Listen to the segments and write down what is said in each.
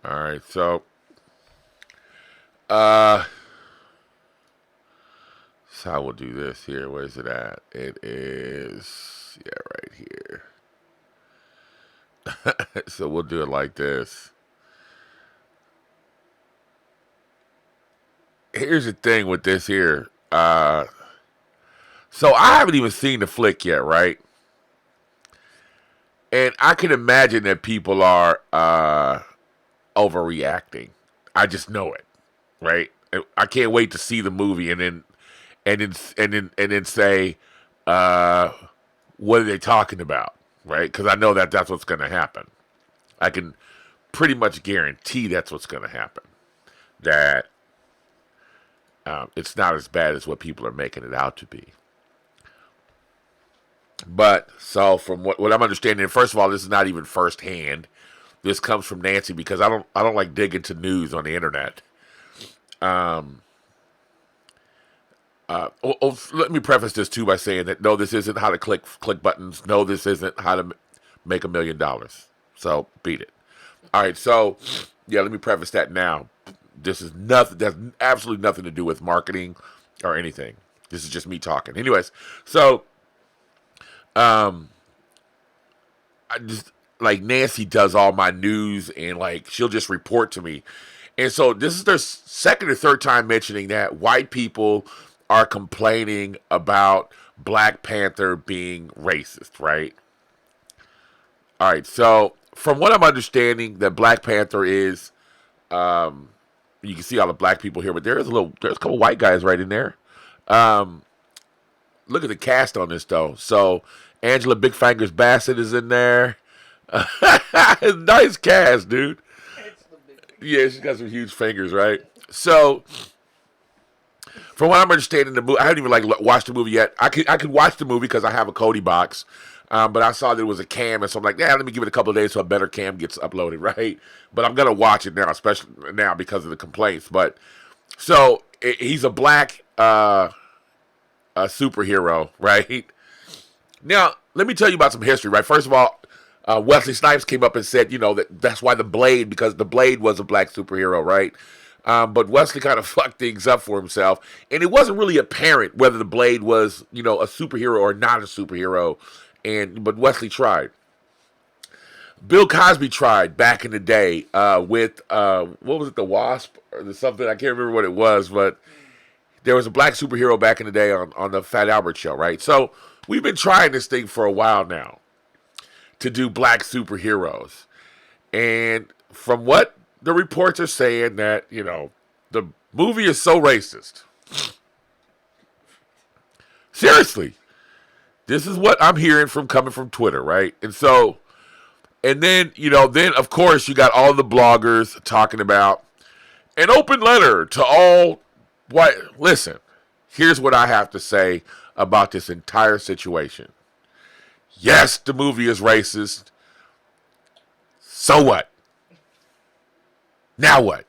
All right, uh, so I will do this here. Where's it at? It is, yeah, right here. So we'll do it like this. Here's the thing with this here. So I haven't even seen the flick yet, right? And I can imagine that people are overreacting. I just know it, right? I can't wait to see the movie and then say, uh, what are they talking about, right? Because I know that that's what's going to happen. I can pretty much guarantee that's what's going to happen. That it's not as bad as what people are making it out to be. But so from what I'm understanding, first of all, this is not even firsthand. This comes from Nancy because I don't like digging to news on the internet. Um, Let me preface this too by saying that no, this isn't how to click buttons. No, this isn't how to make $1 million. So beat it. All right, so yeah, let me preface that now. This is nothing. That's absolutely nothing to do with marketing or anything. This is just me talking. Anyways, so um, I just like Nancy does all my news and like she'll just report to me. And so this is their second or third time mentioning that white people are complaining about Black Panther being racist, right? All right, so from what I'm understanding, that Black Panther is, um, you can see all the black people here, but there's a couple white guys right in there. Um, Look at the cast on this though. So Angela Big Fingers Bassett is in there. Nice cast, dude. Yeah, she's got some huge fingers, right? So, from what I'm understanding, the movie I haven't even like watched the movie yet. I could watch the movie because I have a Cody box, but I saw that it was a cam, and so I'm like, yeah, let me give it a couple of days so a better cam gets uploaded, right? But I'm gonna watch it now, especially now because of the complaints. But so he's a black a superhero, right? Now, let me tell you about some history, right? First of all, Wesley Snipes came up and said, that's why because the Blade was a black superhero, right? But Wesley kind of fucked things up for himself, and it wasn't really apparent whether the Blade was, a superhero or not a superhero. But Wesley tried. Bill Cosby tried back in the day with what was it, the Wasp or something? I can't remember what it was, but there was a black superhero back in the day on the Fat Albert show, right? So we've been trying this thing for a while now to do black superheroes. And from what the reports are saying that, the movie is so racist. Seriously. This is what I'm hearing coming from Twitter, right? And then of course you got all the bloggers talking about an open letter to all white. Listen, here's what I have to say about this entire situation. Yes, the movie is racist. So what? Now what?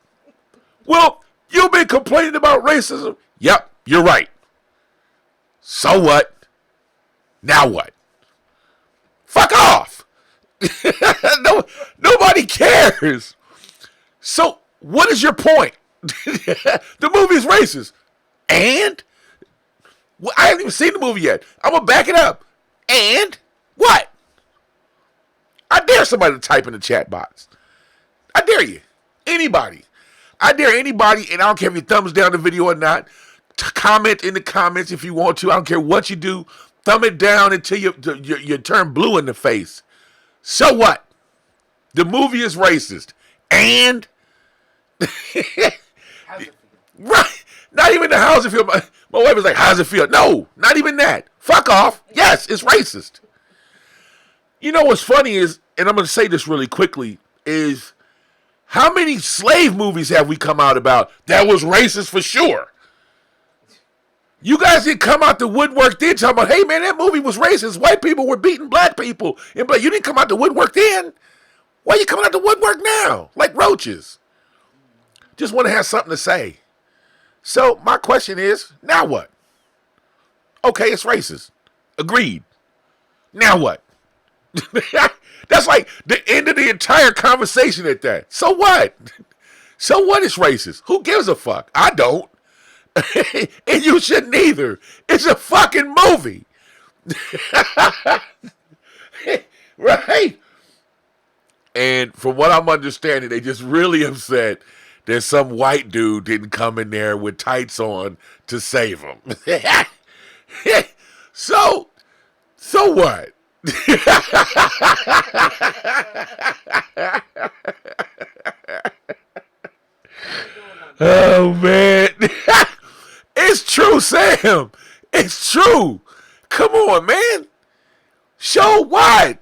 Well, you've been complaining about racism. Yep, you're right. So what? Now what? Fuck off. No, nobody cares. So, what is your point? The movie is racist. And? Well, I haven't even seen the movie yet. I'm going to back it up. And? What? I dare somebody to type in the chat box. I dare you. Anybody. I dare anybody, and I don't care if you thumbs down the video or not, to comment in the comments if you want to. I don't care what you do. Thumb it down until you turn blue in the face. So what? The movie is racist. And? Right. Not even the how's it feel. My wife was like, how's it feel? No, not even that. Fuck off. Yes, it's racist. You know what's funny is, and I'm going to say this really quickly, is how many slave movies have we come out about that was racist for sure? You guys didn't come out the woodwork then talking about, hey man, that movie was racist. White people were beating black people. But you didn't come out the woodwork then. Why are you coming out the woodwork now? Like roaches. Just want to have something to say. So my question is, now what? Okay, it's racist. Agreed. Now what? That's like the end of the entire conversation at that. So what? So what is racist? Who gives a fuck? I don't. And you shouldn't either. It's a fucking movie. Right? And from what I'm understanding, they just really upset that some white dude didn't come in there with tights on to save him. So what? Oh, man. It's true, Sam. It's true. Come on, man. So what?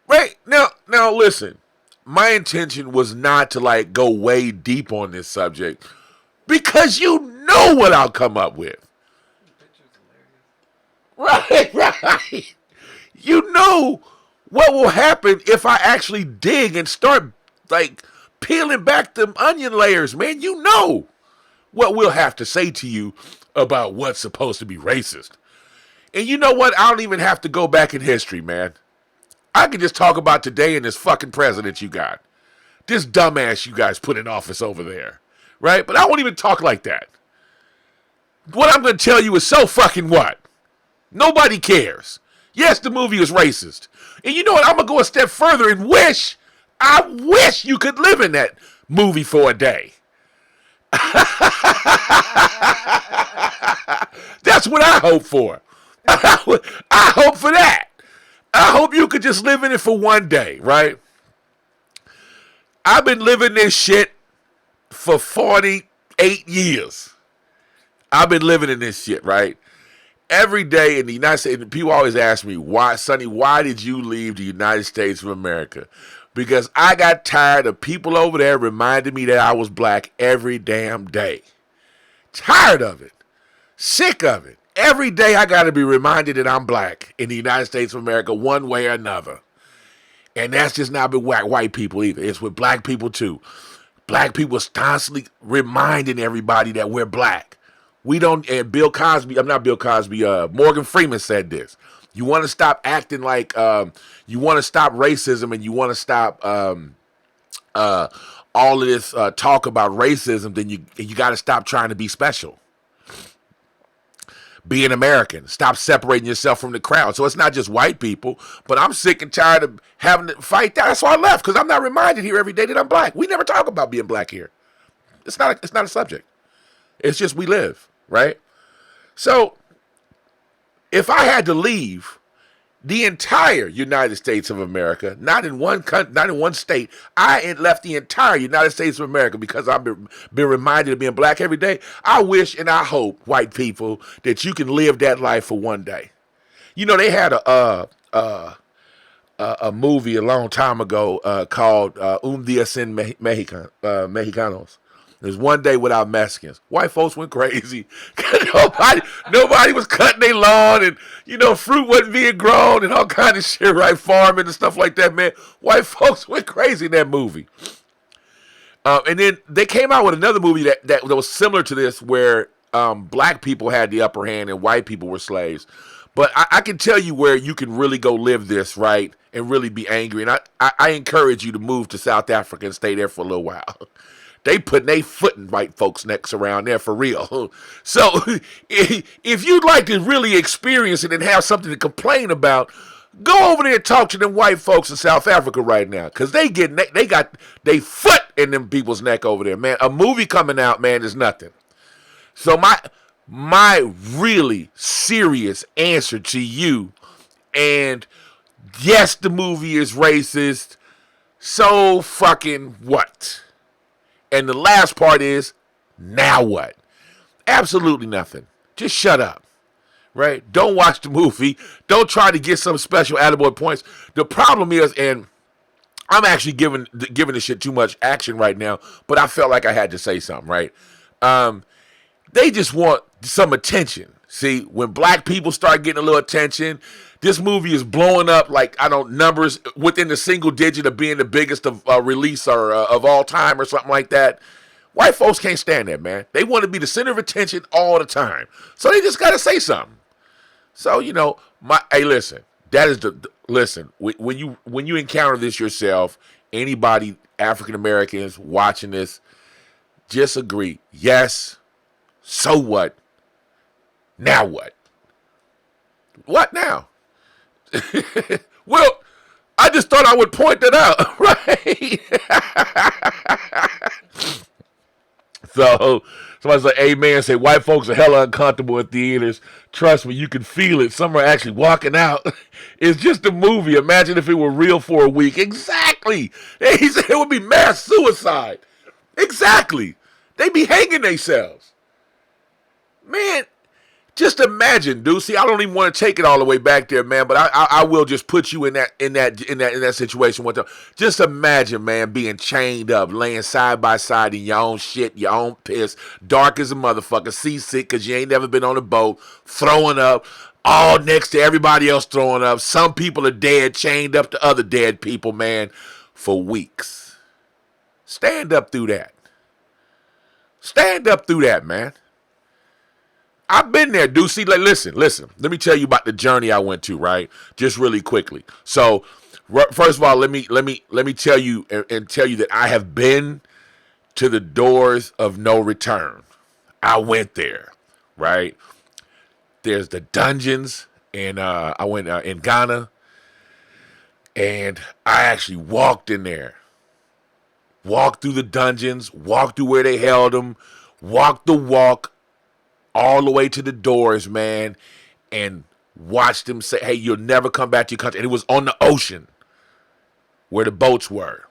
Right? Now listen. My intention was not to like go way deep on this subject because you know what I'll come up with. Right. You know what will happen if I actually dig and start like peeling back them onion layers, man. You know what we'll have to say to you about what's supposed to be racist. And you know what? I don't even have to go back in history, man. I can just talk about today and this fucking president you got. This dumbass you guys put in office over there. Right? But I won't even talk like that. What I'm going to tell you is so fucking what? Nobody cares. Yes, the movie is racist. And you know what? I'm going to go a step further and I wish you could live in that movie for a day. That's what I hope for. I hope for that. I hope you could just live in it for one day, right? I've been living this shit for 48 years. I've been living in this shit, right? Every day in the United States, people always ask me, why, Sonny, why did you leave the United States of America? Because I got tired of people over there reminding me that I was black every damn day. Tired of it. Sick of it. Every day I got to be reminded that I'm black in the United States of America one way or another. And that's just not with white people either. It's with black people too. Black people is constantly reminding everybody that we're black. We don't, and Morgan Freeman said this. You want to stop acting like, you want to stop racism and you want to stop all of this talk about racism, then you got to stop trying to be special. Be an American. Stop separating yourself from the crowd. So it's not just white people, but I'm sick and tired of having to fight that. That's why I left, because I'm not reminded here every day that I'm black. We never talk about being black here. It's not a subject. It's just we live, right? So if I had to leave the entire United States of America, not in one state, I left the entire United States of America because I've been reminded of being black every day. I wish and I hope, white people, that you can live that life for one day. You know, they had a movie a long time ago called Un Día Sin Mexicanos. There's one day without Mexicans. White folks went crazy. nobody was cutting their lawn, and fruit wasn't being grown, and all kind of shit, right? Farming and stuff like that, man. White folks went crazy in that movie. And then they came out with another movie that was similar to this, where black people had the upper hand and white people were slaves. But I can tell you where you can really go live this, right, and really be angry. And I encourage you to move to South Africa and stay there for a little while. They putting their foot in white folks' necks around there for real. So if you'd like to really experience it and have something to complain about, go over there and talk to them white folks in South Africa right now, because they got their foot in them people's neck over there, man. A movie coming out, man, is nothing. So my really serious answer to you, and yes, the movie is racist, so fucking what? And the last part is, now what? Absolutely nothing. Just shut up, right? Don't watch the movie. Don't try to get some special attaboy points. The problem is, and I'm actually giving this shit too much action right now, but I felt like I had to say something, right? They just want some attention. See, when black people start getting a little attention, this movie is blowing up like, numbers within the single digit of being the biggest of release or of all time or something like that. White folks can't stand that, man. They want to be the center of attention all the time. So they just got to say something. So, hey, listen, That is listen. When you encounter this yourself, anybody African Americans watching this, just agree. Yes. So what? Now what? What now? Well, I just thought I would point that out, right? So somebody say, amen, say white folks are hella uncomfortable in theaters. Trust me, you can feel it. Some are actually walking out. It's just a movie. Imagine if it were real for a week. Exactly. He said it would be mass suicide. Exactly. They be hanging themselves. Man, just imagine, dude. See, I don't even want to take it all the way back there, man. But I will just put you in that situation with them. Just imagine, man, being chained up, laying side by side in your own shit, your own piss, dark as a motherfucker, seasick because you ain't never been on a boat, throwing up, all next to everybody else throwing up. Some people are dead, chained up to other dead people, man, for weeks. Stand up through that. Stand up through that, man. I've been there, dude. See, like, listen. Let me tell you about the journey I went to, right? Just really quickly. So, first of all, let me tell you and tell you that I have been to the doors of no return. I went there, right? There's the dungeons, and I went in Ghana, and I actually walked in there, walked through the dungeons, walked through where they held them, walked the walk, all the way to the doors, man, and watched them say, hey, you'll never come back to your country. And it was on the ocean where the boats were.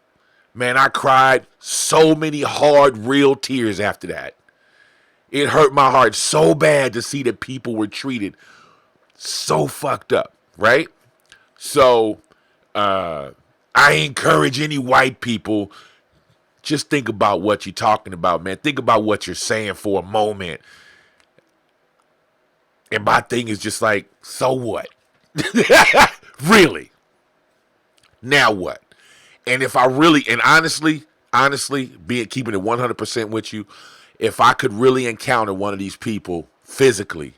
Man, I cried so many hard, real tears after that. It hurt my heart so bad to see that people were treated so fucked up, right? So I encourage any white people, just think about what you're talking about, man. Think about what you're saying for a moment. And my thing is just like, so what? Really? Now what? And if I really, and honestly, keeping it 100% with you, if I could really encounter one of these people physically,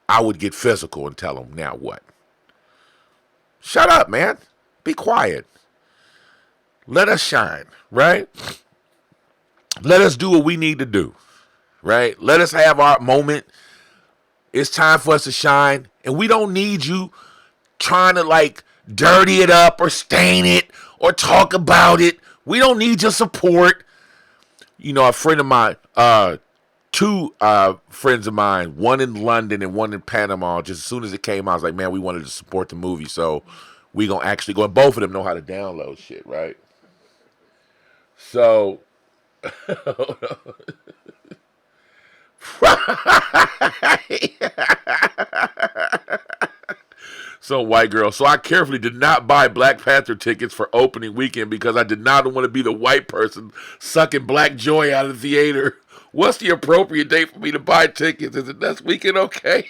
I would get physical and tell them, now what? Shut up, man. Be quiet. Let us shine, right? Let us do what we need to do, right? Let us have our moment. It's time for us to shine, and we don't need you trying to like dirty it up or stain it or talk about it. We don't need your support. You know, a friend of mine, two friends of mine, one in London and one in Panama, just as soon as it came out, I was like, man, we wanted to support the movie, so we gonna actually go. And both of them know how to download shit, right? So so white girl. So I carefully did not buy Black Panther tickets for opening weekend because I did not want to be the white person sucking black joy out of the theater. What's the appropriate date for me to buy tickets? Is it next weekend? Okay.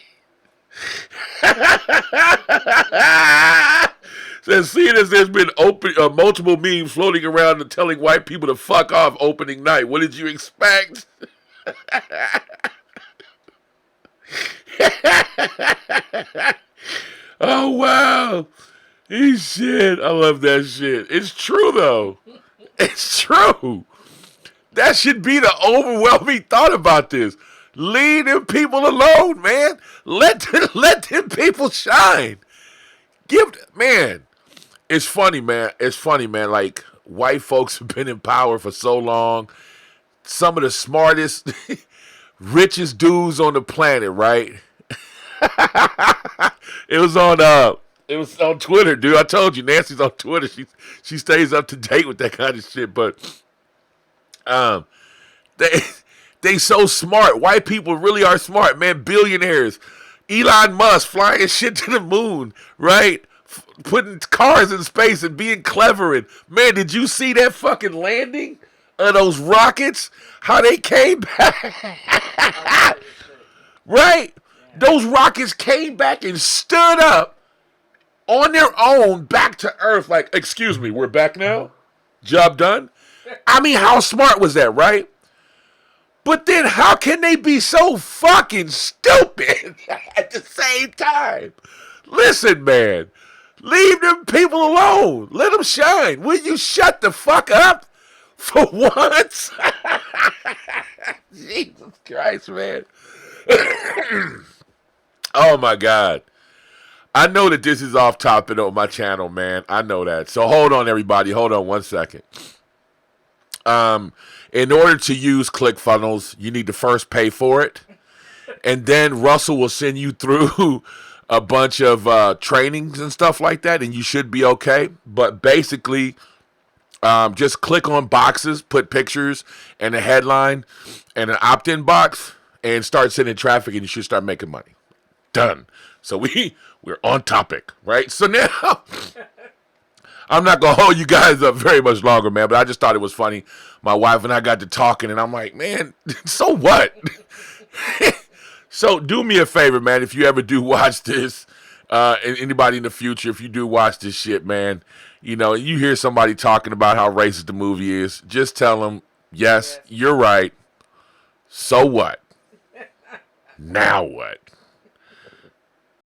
Says, seeing as there's been multiple memes floating around and telling white people to fuck off opening night, what did you expect? Oh, wow. Shit. I love that shit. It's true, though. It's true. That should be the overwhelming thought about this. Leave them people alone, man. Let them people shine. Man. It's funny, man. Like, white folks have been in power for so long. Some of the smartest, richest dudes on the planet, right? It was on Twitter, dude. I told you, Nancy's on Twitter. She stays up to date with that kind of shit. But they so smart. White people really are smart, man. Billionaires. Elon Musk flying shit to the moon, right? Putting cars in space and being clever. And man, did you see that fucking landing of those rockets? How they came back, right? Those rockets came back and stood up on their own back to Earth. Like, excuse me, we're back now? Job done? I mean, how smart was that, right? But then how can they be so fucking stupid at the same time? Listen, man. Leave them people alone. Let them shine. Will you shut the fuck up for once? Jesus Christ, man. Oh, my God. I know that this is off topic on my channel, man. I know that. So hold on, everybody. Hold on 1 second. In order to use ClickFunnels, you need to first pay for it. And then Russell will send you through a bunch of trainings and stuff like that, and you should be okay. But basically, just click on boxes, put pictures and a headline and an opt-in box, and start sending traffic, and you should start making money. Done. So we're on topic, right? So now I'm not going to hold you guys up very much longer, man, but I just thought it was funny. My wife and I got to talking, and I'm like, man, so what? So do me a favor, man, if you ever do watch this, and anybody in the future, if you do watch this shit, man, you know, you hear somebody talking about how racist the movie is, just tell them, yes, you're right. So what? Now what?